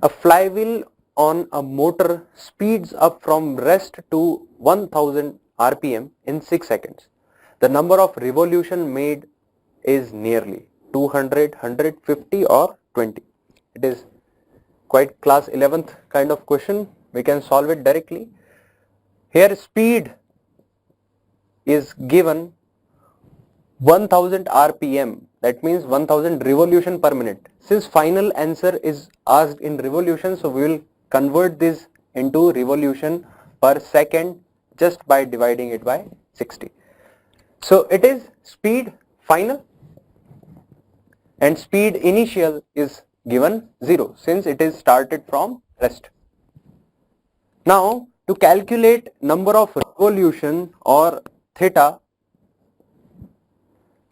A flywheel on a motor speeds up from rest to 1000 rpm in 6 seconds. The number of revolution made is nearly 200, 150 or 20. It is quite class 11th kind of question. We can solve it directly. Here speed is given 1000 rpm, that means 1000 revolution per minute. Since final answer is asked in revolution, so we will convert this into revolution per second just by dividing it by 60. So it is speed final and speed initial is given 0 since it is started from rest. Now to calculate number of revolution or theta,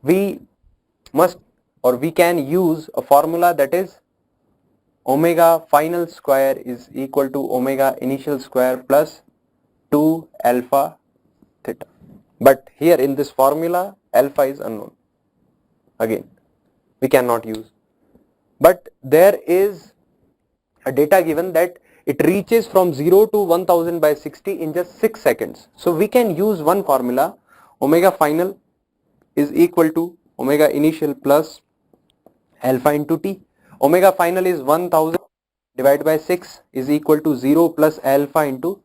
we must or we can use a formula, that is omega final square is equal to omega initial square plus 2 alpha theta. But here in this formula alpha is unknown, again we cannot use, but there is a data given that it reaches from 0 to 1000 by 60 in just 6 seconds. So we can use one formula, omega final is equal to omega initial plus alpha into t. Omega final is 1000 divided by 6 is equal to 0 plus alpha into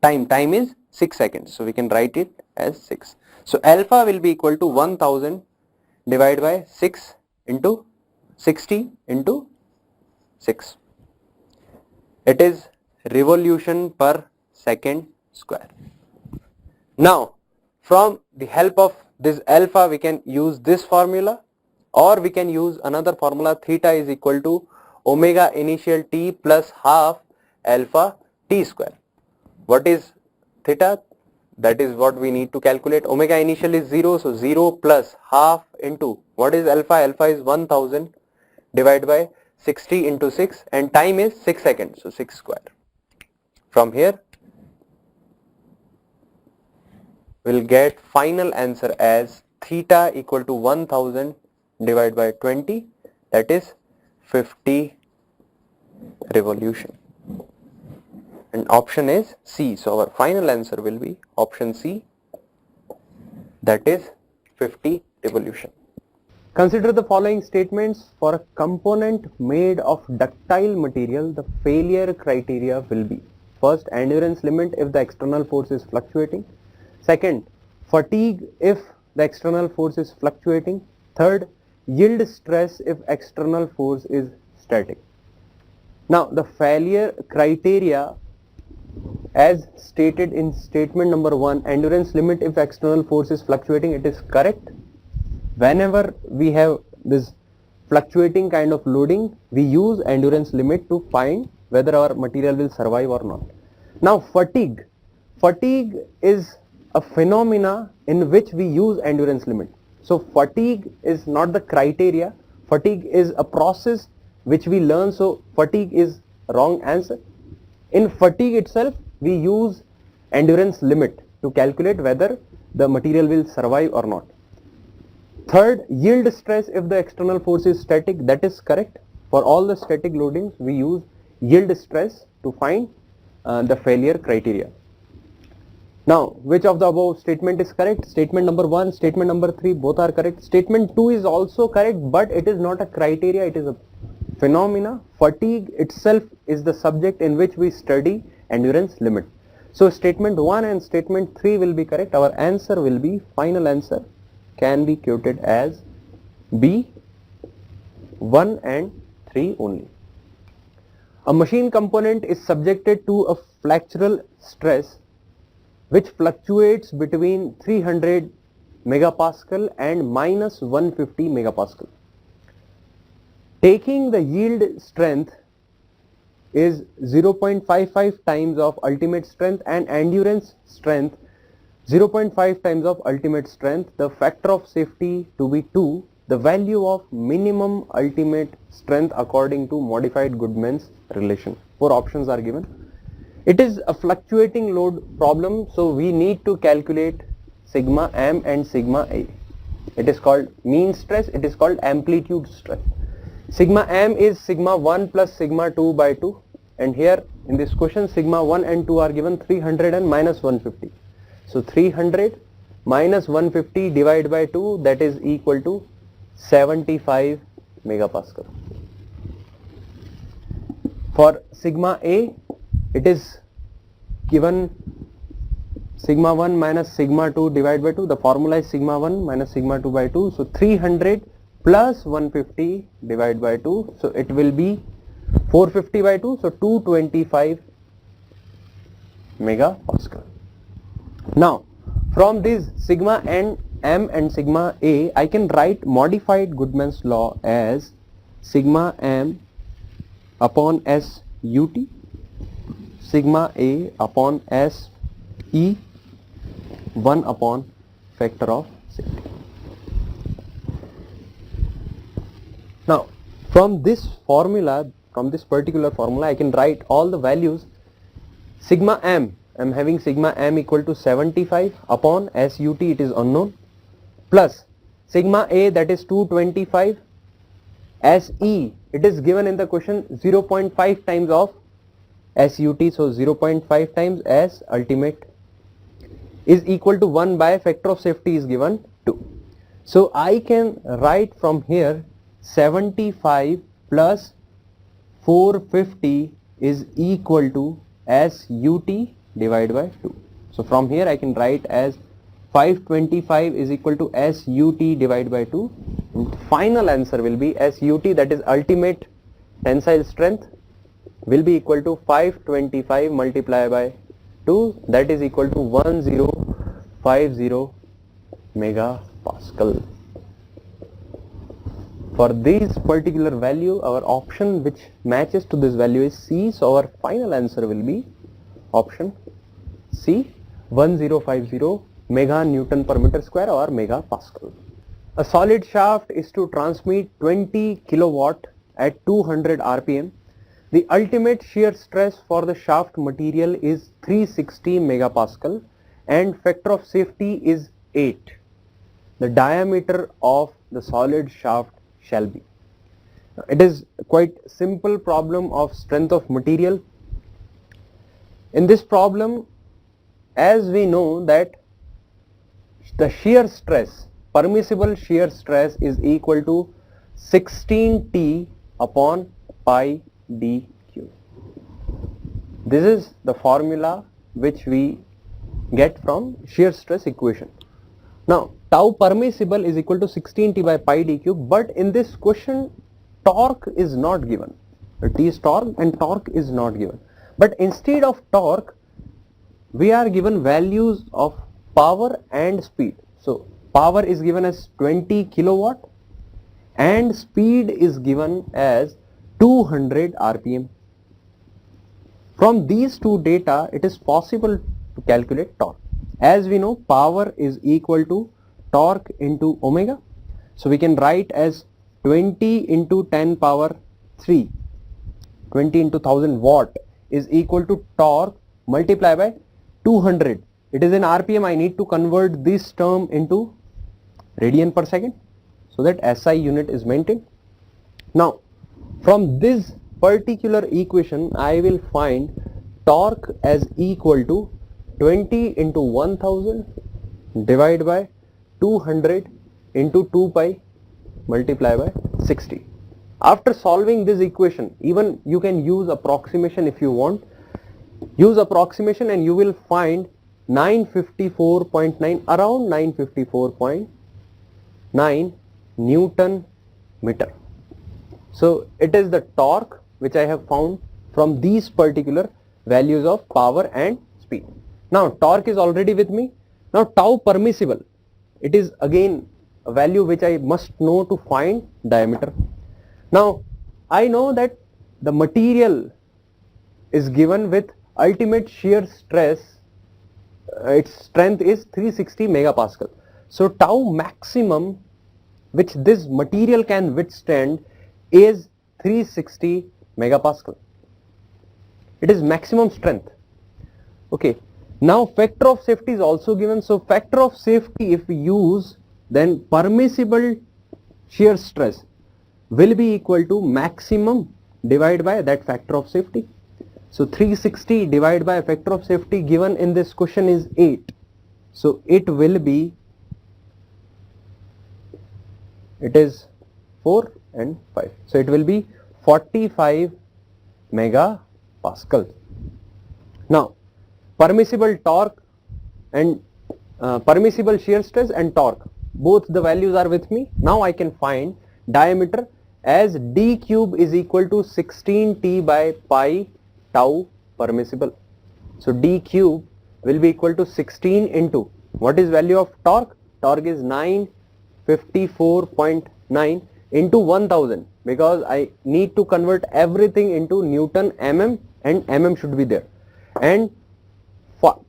time. Time is 6 seconds, so we can write it as 6. So alpha will be equal to 1000 divided by 6 into 60 into 6. It is revolution per second square. Now from the help of this alpha we can use this formula, or we can use another formula, theta is equal to omega initial t plus half alpha t square. What is theta? That is what we need to calculate. Omega initial is 0, so 0 plus half into, what is alpha? Alpha is 1000 divided by 60 into 6 and time is 6 seconds, so 6 square. From here we'll get final answer as theta equal to 1000 divided by 20, that is 50 revolution, and option is C. So our final answer will be option C, that is 50 revolution. Consider the following statements. For a component made of ductile material, the failure criteria will be: first, endurance limit if the external force is fluctuating; second, fatigue if the external force is fluctuating; third, yield stress if external force is static. Now the failure criteria as stated in statement number 1, endurance limit if external force is fluctuating, it is correct. Whenever we have this fluctuating kind of loading, we use endurance limit to find whether our material will survive or not. Now fatigue is a phenomena in which we use endurance limit. So fatigue is not the criteria, fatigue is a process which we learn, so fatigue is wrong answer. In fatigue itself we use endurance limit to calculate whether the material will survive or not. Third, yield stress if the external force is static, that is correct. For all the static loadings we use yield stress to find the failure criteria. Now which of the above statement is correct? Statement number 1, statement number 3, both are correct. Statement 2 is also correct, but it is not a criteria, it is a phenomena. Fatigue itself is the subject in which we study endurance limit. So statement 1 and statement 3 will be correct. Our answer will be, final answer can be quoted as B, 1 and 3 only. A machine component is subjected to a flexural stress which fluctuates between 300 megapascal and minus 150 megapascal. Taking the yield strength is 0.55 times of ultimate strength and endurance strength 0.5 times of ultimate strength, the factor of safety to be 2, the value of minimum ultimate strength according to modified Goodman's relation. 4 options are given. It is a fluctuating load problem, so we need to calculate sigma m and sigma a. It is called mean stress, it is called amplitude stress. Sigma m is sigma 1 plus sigma 2 by 2, and here in this question sigma 1 and 2 are given 300 and minus 150. So 300 minus 150 divided by 2, that is equal to 75 megapascal. For sigma a, it is given sigma 1 minus sigma 2 divided by 2. The formula is sigma 1 minus sigma 2 by 2. So 300 plus 150 divided by 2. So it will be 450 by 2. So 225 megapascal. Now from this sigma n, m and sigma a, I can write modified Goodman's law as sigma m upon s ut, sigma a upon s e, 1 upon factor of safety. Now from this formula, from this particular formula, I can write all the values. Sigma m, I am having sigma m equal to 75 upon SUT, it is unknown, plus sigma a, that is 225, SE, it is given in the question 0.5 times of SUT, so 0.5 times S ultimate is equal to 1 by factor of safety is given 2. So I can write from here 75 plus 450 is equal to SUT divided by 2. So from here I can write as 525 is equal to SUT divided by 2. Final answer will be SUT, that is ultimate tensile strength, will be equal to 525 multiplied by 2, that is equal to 1050 megapascal. For this particular value, our option which matches to this value is C, so our final answer will be option C, 1050 mega Newton per meter square or megapascal. A solid shaft is to transmit 20 kilowatt at 200 rpm. The ultimate shear stress for the shaft material is 360 megapascal and factor of safety is 8. The diameter of the solid shaft shall be. It is quite simple problem of strength of material. In this problem, as we know that the shear stress, permissible shear stress is equal to 16T upon pi dq. This is the formula which we get from shear stress equation. Now tau permissible is equal to 16T by pi dq, but in this question torque is not given. T is torque and torque is not given. But instead of torque, we are given values of power and speed. So power is given as 20 kilowatt and speed is given as 200 rpm. From these two data, it is possible to calculate torque. As we know, power is equal to torque into omega. So we can write as 20 into 10 power 3, 20 into 1000 watt is equal to torque multiplied by 200. It is in rpm, I need to convert this term into radian per second so that SI unit is maintained. Now from this particular equation, I will find torque as equal to 20 into 1000 divided by 200 into 2 pi multiplied by 60. After solving this equation, even you can use approximation if you want. Use approximation and you will find 954.9, around 954.9 Newton meter. So it is the torque which I have found from these particular values of power and speed. Now torque is already with me. Now tau permissible, it is again a value which I must know to find diameter. Now I know that the material is given with ultimate shear stress, its strength is 360 megapascal. So tau maximum which this material can withstand is 360 megapascal. It is maximum strength. Okay. Now factor of safety is also given. So factor of safety if we use, then permissible shear stress, will be equal to maximum divided by that factor of safety. So 360 divided by factor of safety given in this question is 8. So it will be, it is 4 and 5. So it will be 45 megapascal. Now permissible torque and permissible shear stress and torque, both the values are with me. Now I can find diameter as d cube is equal to 16t by pi tau permissible. So d cube will be equal to 16 into, what is value of torque? Torque is 954.9 into 1000, because I need to convert everything into Newton mm, and mm should be there, and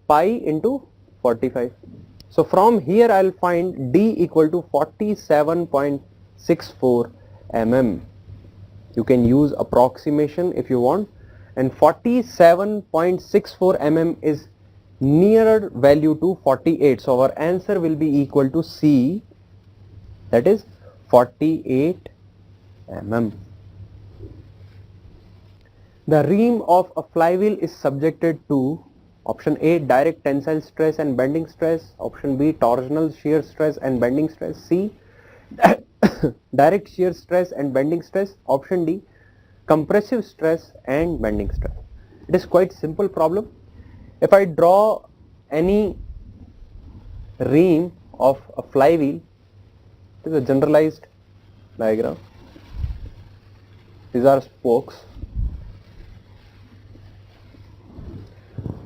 pi into 45. So from here I will find d equal to 47.64 mm. You can use approximation if you want, and 47.64 mm is nearer value to 48. So our answer will be equal to C, that is 48 mm. The ream of a flywheel is subjected to option A, direct tensile stress and bending stress, option B, torsional shear stress and bending stress, C, direct shear stress and bending stress, option D, compressive stress and bending stress. It is quite simple problem. If I draw any ream of a flywheel, it is a generalized diagram. These are spokes.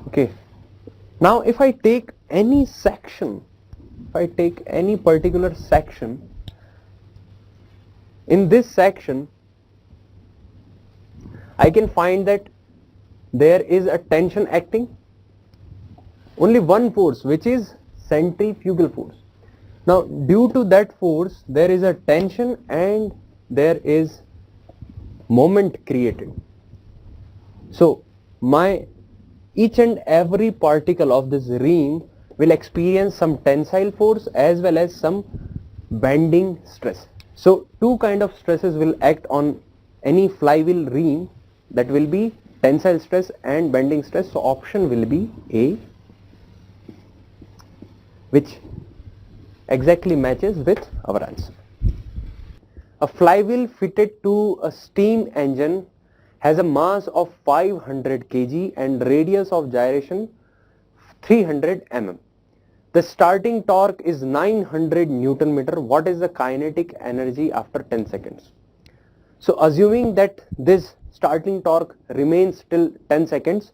Okay. Now if I take any section, if I take any particular section, in this section I can find that there is a tension acting, only one force, which is centrifugal force. Now due to that force there is a tension and there is moment created. So my each and every particle of this ream will experience some tensile force as well as some bending stress. So two kind of stresses will act on any flywheel ream, that will be tensile stress and bending stress. So option will be A, which exactly matches with our answer. A flywheel fitted to a steam engine has a mass of 500 kg and radius of gyration 300 mm. The starting torque is 900 Newton meter. What is the kinetic energy after 10 seconds? So assuming that this starting torque remains till 10 seconds,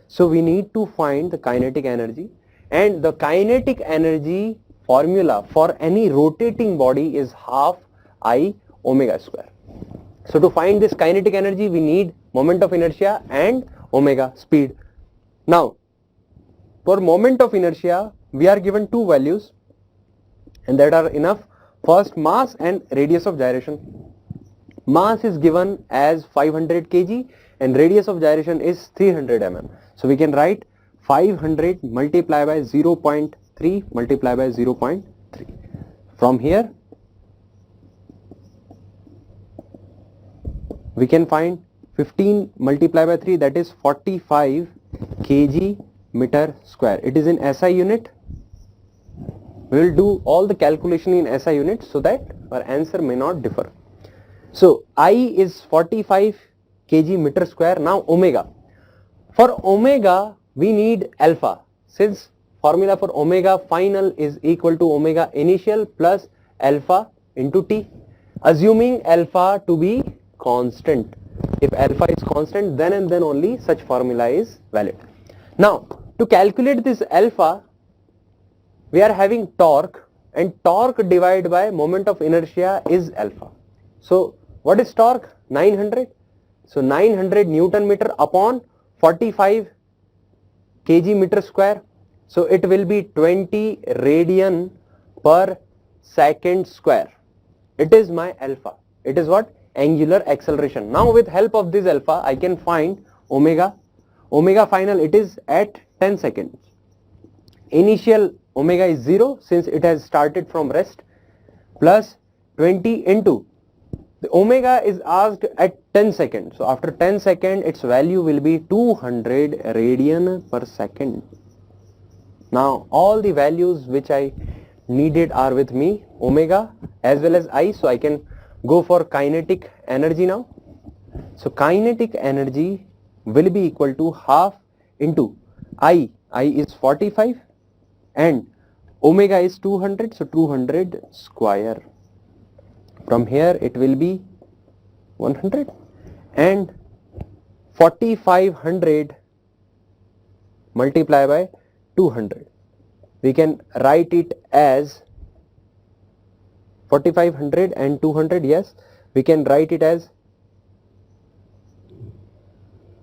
so we need to find the kinetic energy, and the kinetic energy formula for any rotating body is half I omega square. So to find this kinetic energy we need moment of inertia and omega speed. Now for moment of inertia we are given two values and that are enough. First, mass and radius of gyration. Mass is given as 500 kg and radius of gyration is 300 mm. So we can write 500 multiplied by 0.3 multiplied by 0.3. From here we can find 15 multiplied by 3, that is 45 kg meter square. It is in SI unit. We will do all the calculation in SI unit so that our answer may not differ. So I is 45 kg meter square. Now omega. For omega we need alpha, since formula for omega final is equal to omega initial plus alpha into t, assuming alpha to be constant. If alpha is constant, then and then only such formula is valid. Now to calculate this alpha, we are having torque, and torque divided by moment of inertia is alpha. So what is torque? 900. So 900 Newton meter upon 45 kg meter square. So it will be 20 radian per second square. It is my alpha. It is what? Angular acceleration. Now with help of this alpha I can find omega. Omega final, it is at 10 seconds. Initial omega is 0 since it has started from rest, plus 20 into The omega is asked at 10 seconds. So after 10 seconds, its value will be 200 radian per second. Now all the values which I needed are with me, omega as well as I. So I can go for kinetic energy now. So kinetic energy will be equal to half into I is 45 and omega is 200, so 200 square. From here it will be 100 and 4500 multiply by 200. We can write it as 4500 and 200, yes, we can write it as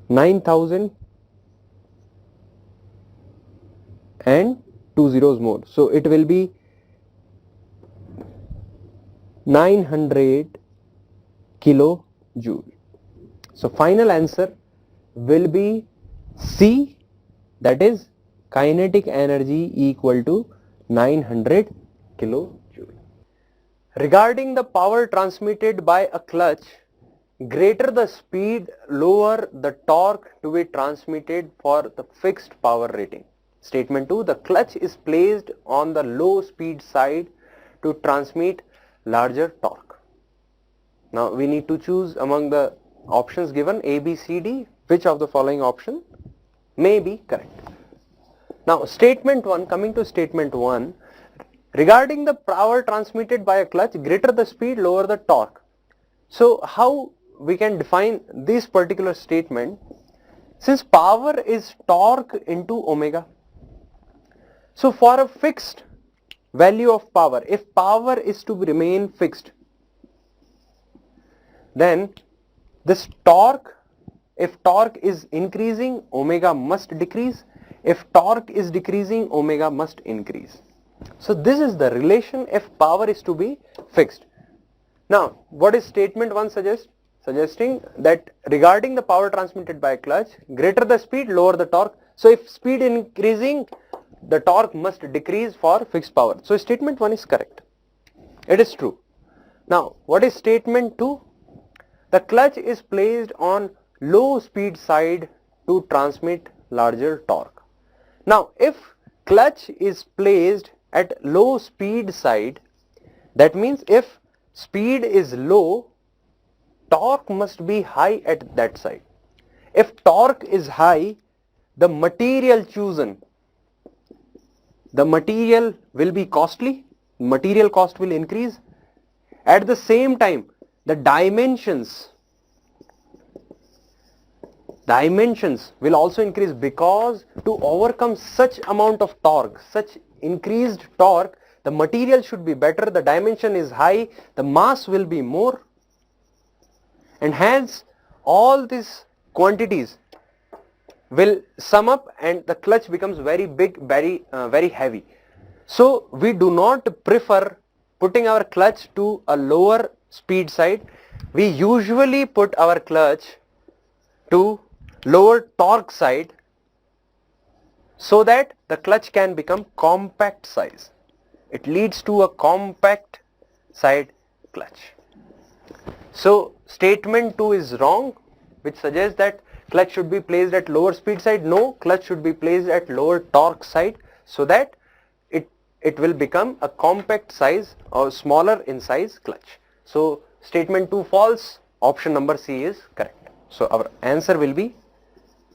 9000 and 2 zeros more. So it will be 900 kilojoule. So final answer will be C, that is kinetic energy equal to 900 kilojoule. Regarding the power transmitted by a clutch, greater the speed, lower the torque to be transmitted for the fixed power rating. Statement 2, the clutch is placed on the low speed side to transmit larger torque. Now we need to choose among the options given A, B, C, D, which of the following option may be correct. Now statement 1, coming to statement 1, regarding the power transmitted by a clutch, greater the speed, lower the torque. So how we can define this particular statement? Since power is torque into omega, so for a fixed value of power, if power is to remain fixed, then this torque, if torque is increasing, omega must decrease. If torque is decreasing, omega must increase. So this is the relation if power is to be fixed. Now what is statement 1 suggest? Suggesting that regarding the power transmitted by a clutch, greater the speed, lower the torque. So if speed increasing, the torque must decrease for fixed power. So statement 1 is correct. It is true. Now what is statement 2? The clutch is placed on low speed side to transmit larger torque. Now if clutch is placed at low speed side, that means if speed is low, torque must be high at that side. If torque is high, the material chosen, the material will be costly, material cost will increase. At the same time, the dimensions will also increase, because to overcome such amount of torque, such increased torque, the material should be better, the dimension is high, the mass will be more, and hence all these quantities will sum up and the clutch becomes very big, very heavy. So we do not prefer putting our clutch to a lower speed side. We usually put our clutch to lower torque side so that the clutch can become compact size. It leads to a compact side clutch. So statement 2 is wrong, which suggests that clutch should be placed at lower speed side. No, clutch should be placed at lower torque side so that it will become a compact size or smaller in size clutch. So statement 2 false, option number C is correct. So our answer will be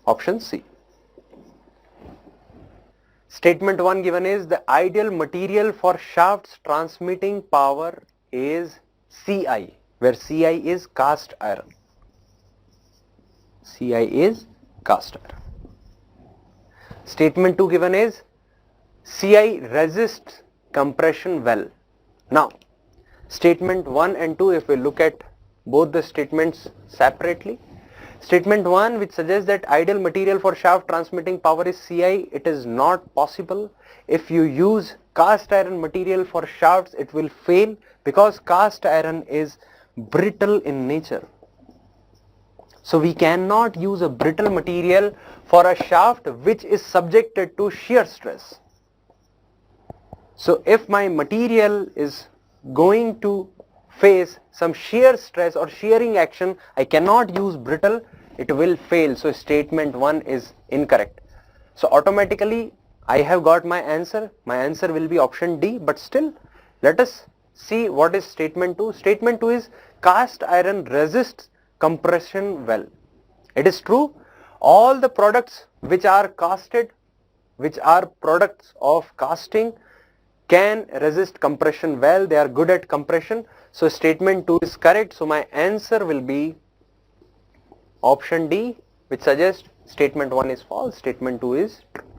option C. Statement 1 given is the ideal material for shafts transmitting power is CI, where CI is cast iron. CI is cast iron. Statement 2 given is CI resists compression well. Now statement 1 and 2, if we look at both the statements separately, statement 1, which suggests that ideal material for shaft transmitting power is CI, it is not possible. If you use cast iron material for shafts, it will fail, because cast iron is brittle in nature. So we cannot use a brittle material for a shaft which is subjected to shear stress. So if my material is going to face some shear stress or shearing action, I cannot use brittle, it will fail. So statement 1 is incorrect. So automatically I have got my answer. My answer will be option D, but still let us see what is statement 2. Statement 2 is cast iron resists compression well. It is true, all the products which are casted, which are products of casting, can resist compression well, they are good at compression. So statement 2 is correct. So my answer will be option D, which suggests statement 1 is false, statement 2 is true.